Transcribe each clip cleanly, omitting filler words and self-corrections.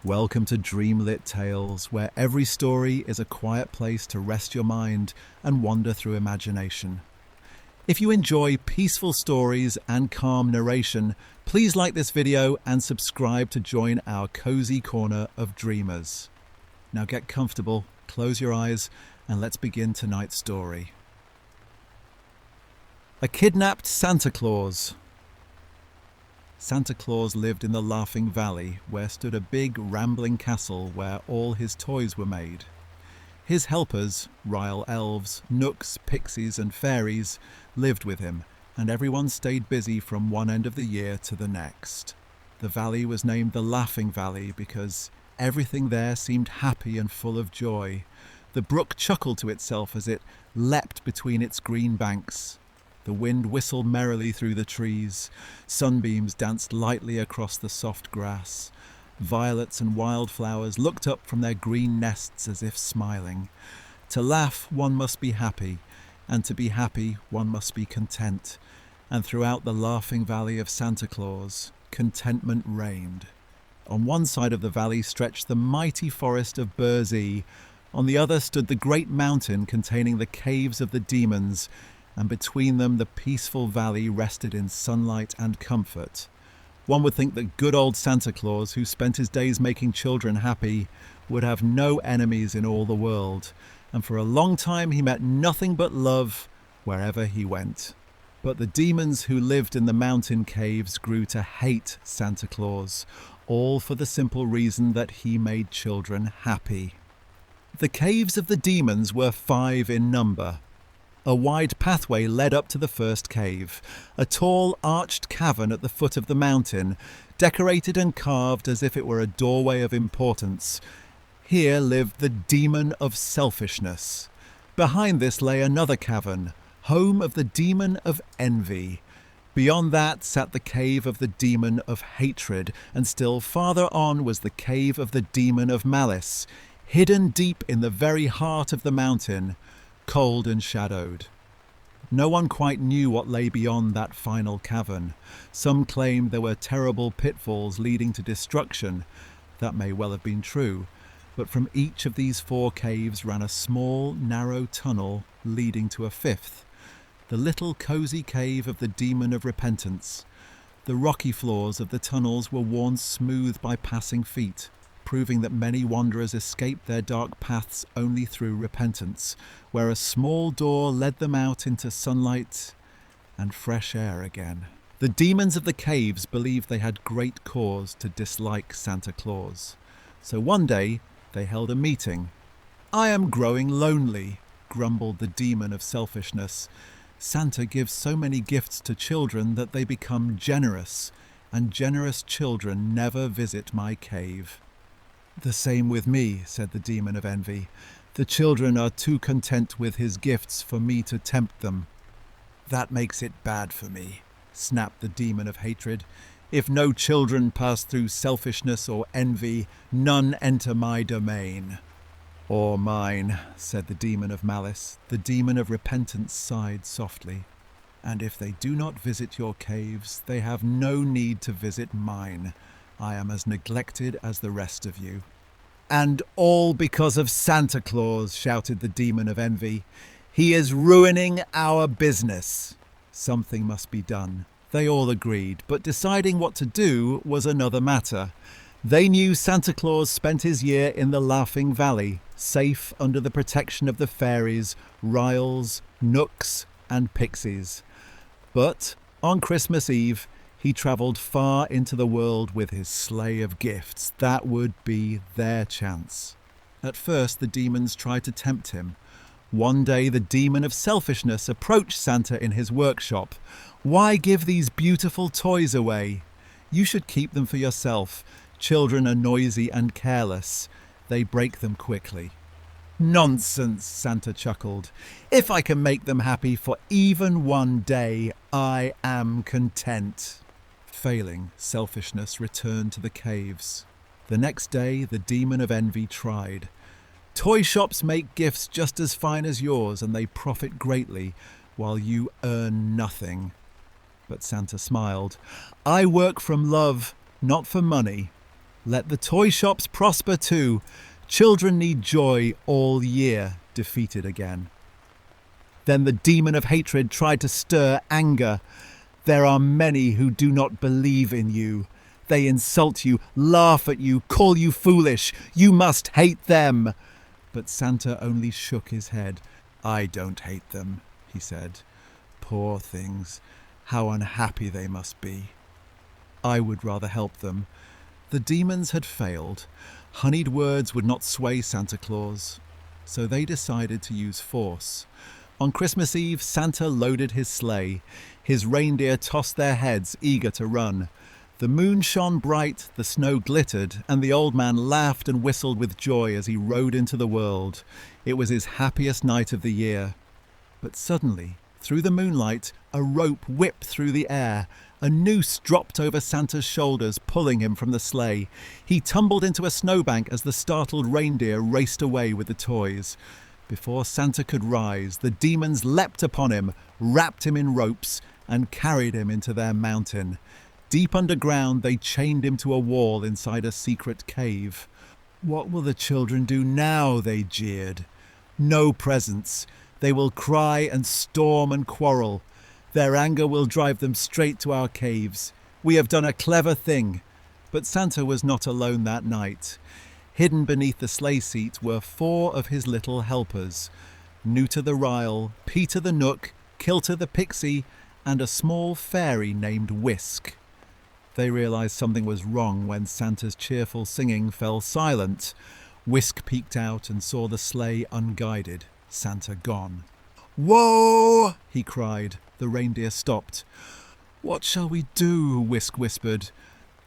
Welcome to Dreamlit Tales, where every story is a quiet place to rest your mind and wander through imagination. If you enjoy peaceful stories and calm narration, please like this video and subscribe to join our cozy corner of dreamers. Now get comfortable, close your eyes, and let's begin tonight's story. A Kidnapped Santa Claus. Santa Claus lived in the Laughing Valley, where stood a big, rambling castle where all his toys were made. His helpers, Ryle elves, nooks, pixies and fairies, lived with him, and everyone stayed busy from one end of the year to the next. The valley was named the Laughing Valley because everything there seemed happy and full of joy. The brook chuckled to itself as it leapt between its green banks. The wind whistled merrily through the trees. Sunbeams danced lightly across the soft grass. Violets and wildflowers looked up from their green nests as if smiling. To laugh, one must be happy, and to be happy, one must be content. And throughout the Laughing Valley of Santa Claus, contentment reigned. On one side of the valley stretched the mighty forest of Burzee. On the other stood the great mountain containing the caves of the demons, and between them the peaceful valley rested in sunlight and comfort. One would think that good old Santa Claus, who spent his days making children happy, would have no enemies in all the world, and for a long time he met nothing but love wherever he went. But the demons who lived in the mountain caves grew to hate Santa Claus, all for the simple reason that he made children happy. The caves of the demons were 5 in number. A wide pathway led up to the first cave, a tall arched cavern at the foot of the mountain, decorated and carved as if it were a doorway of importance. Here lived the demon of selfishness. Behind this lay another cavern, home of the demon of envy. Beyond that sat the cave of the demon of hatred, and still farther on was the cave of the demon of malice, hidden deep in the very heart of the mountain, cold and shadowed. No one quite knew what lay beyond that final cavern. Some claimed there were terrible pitfalls leading to destruction. That may well have been true, but from each of these 4 caves ran a small, narrow tunnel leading to a 5th, the little cozy cave of the demon of repentance. The rocky floors of the tunnels were worn smooth by passing feet, proving that many wanderers escaped their dark paths only through repentance, where a small door led them out into sunlight and fresh air again. The demons of the caves believed they had great cause to dislike Santa Claus. So one day they held a meeting. "I am growing lonely," grumbled the demon of selfishness. "Santa gives so many gifts to children that they become generous, and generous children never visit my cave." "The same with me," said the demon of envy. "The children are too content with his gifts for me to tempt them." "That makes it bad for me," snapped the demon of hatred. "If no children pass through selfishness or envy, none enter my domain." "Or mine," said the demon of malice. The demon of repentance sighed softly. "And if they do not visit your caves, they have no need to visit mine. I am as neglected as the rest of you." "And all because of Santa Claus," shouted the demon of envy. "He is ruining our business." Something must be done. They all agreed, but deciding what to do was another matter. They knew Santa Claus spent his year in the Laughing Valley, safe under the protection of the fairies, Ryles, Nooks, and Pixies. But on Christmas Eve, he travelled far into the world with his sleigh of gifts. That would be their chance. At first, the demons tried to tempt him. One day, the demon of selfishness approached Santa in his workshop. "Why give these beautiful toys away? You should keep them for yourself. Children are noisy and careless. They break them quickly." "Nonsense," Santa chuckled. "If I can make them happy for even one day, I am content." Failing, selfishness returned to the caves. The next day, the demon of envy tried. "Toy shops make gifts just as fine as yours, and they profit greatly, while you earn nothing." But Santa smiled. "I work from love, not for money." Let the toy shops prosper too. Children need joy all year, defeated again. Then the demon of hatred tried to stir anger. There are many who do not believe in you. They insult you, laugh at you, call you foolish. You must hate them. But Santa only shook his head. I don't hate them, he said. Poor things, how unhappy they must be. I would rather help them. The demons had failed. Honeyed words would not sway Santa Claus. So they decided to use force. On Christmas Eve, Santa loaded his sleigh. His reindeer tossed their heads, eager to run. The moon shone bright, the snow glittered, and the old man laughed and whistled with joy as he rode into the world. It was his happiest night of the year. But suddenly, through the moonlight, a rope whipped through the air. A noose dropped over Santa's shoulders, pulling him from the sleigh. He tumbled into a snowbank as the startled reindeer raced away with the toys. Before Santa could rise, the demons leapt upon him, wrapped him in ropes, and carried him into their mountain. Deep underground, they chained him to a wall inside a secret cave. What will the children do now? They jeered. No presents. They will cry and storm and quarrel. Their anger will drive them straight to our caves. We have done a clever thing. But Santa was not alone that night. Hidden beneath the sleigh seat were 4 of his little helpers. Nooter the Ryle, Peter the Nook, Kilter the Pixie, and a small fairy named Whisk. They realized something was wrong when Santa's cheerful singing fell silent. Whisk peeked out and saw the sleigh unguided, Santa gone. "Whoa!" he cried. The reindeer stopped. "What shall we do?" Whisk whispered.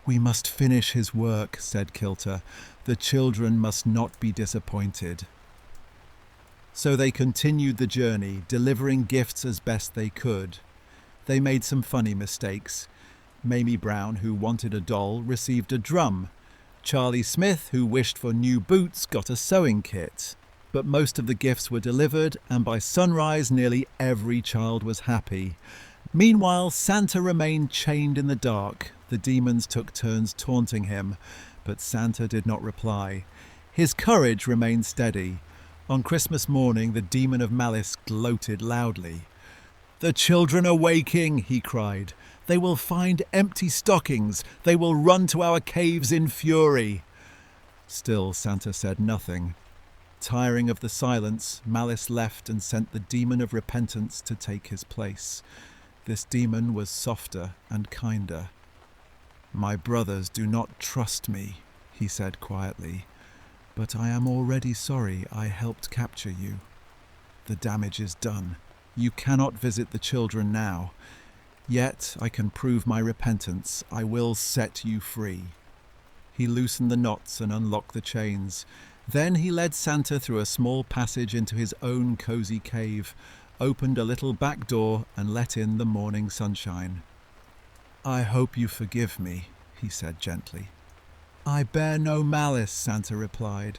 "We must finish his work," said Kilter. "The children must not be disappointed." So they continued the journey, delivering gifts as best they could. They made some funny mistakes. Mamie Brown, who wanted a doll, received a drum. Charlie Smith, who wished for new boots, got a sewing kit. But most of the gifts were delivered, and by sunrise nearly every child was happy. Meanwhile, Santa remained chained in the dark. The demons took turns taunting him, but Santa did not reply. His courage remained steady. On Christmas morning, the demon of malice gloated loudly. "The children are waking," he cried. "They will find empty stockings. They will run to our caves in fury." Still, Santa said nothing. Tiring of the silence, Malice left and sent the demon of repentance to take his place. This demon was softer and kinder. "My brothers do not trust me," he said quietly, "but I am already sorry I helped capture you. The damage is done. You cannot visit the children now. Yet I can prove my repentance. I will set you free." He loosened the knots and unlocked the chains. Then he led Santa through a small passage into his own cozy cave, opened a little back door, and let in the morning sunshine. "I hope you forgive me," he said gently. "I bear no malice," Santa replied,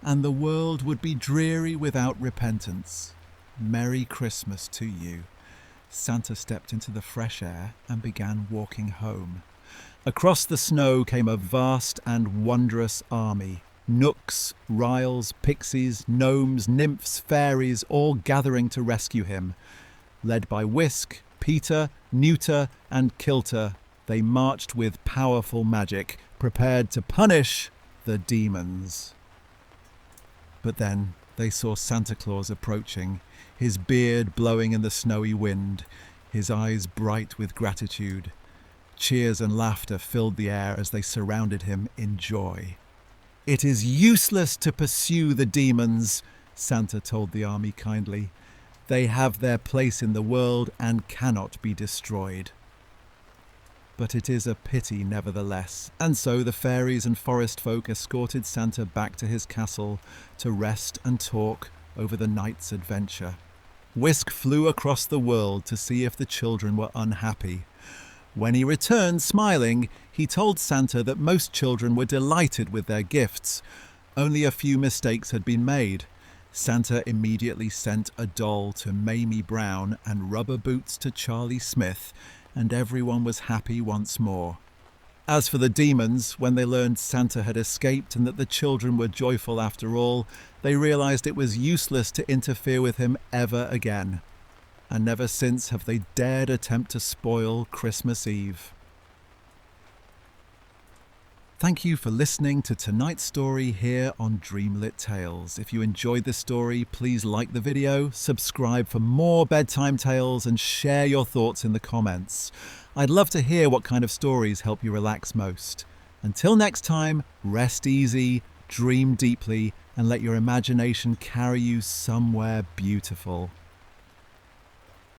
"and the world would be dreary without repentance. Merry Christmas to you." Santa stepped into the fresh air and began walking home. Across the snow came a vast and wondrous army. Nooks, Ryles, Pixies, Gnomes, Nymphs, Fairies, all gathering to rescue him. Led by Whisk, Peter, Neuter, and Kilter, they marched with powerful magic, prepared to punish the demons. But then they saw Santa Claus approaching, his beard blowing in the snowy wind, his eyes bright with gratitude. Cheers and laughter filled the air as they surrounded him in joy. "It is useless to pursue the demons," Santa told the army kindly. "They have their place in the world and cannot be destroyed." But it is a pity nevertheless, and so the fairies and forest folk escorted Santa back to his castle to rest and talk over the night's adventure. Whisk flew across the world to see if the children were unhappy. When he returned smiling, he told Santa that most children were delighted with their gifts. Only a few mistakes had been made. Santa immediately sent a doll to Mamie Brown and rubber boots to Charlie Smith, and everyone was happy once more. As for the demons, when they learned Santa had escaped and that the children were joyful after all, they realized it was useless to interfere with him ever again. And never since have they dared attempt to spoil Christmas Eve. Thank you for listening to tonight's story here on Dreamlit Tales. If you enjoyed this story, please like the video, subscribe for more bedtime tales, and share your thoughts in the comments. I'd love to hear what kind of stories help you relax most. Until next time, rest easy, dream deeply, and let your imagination carry you somewhere beautiful.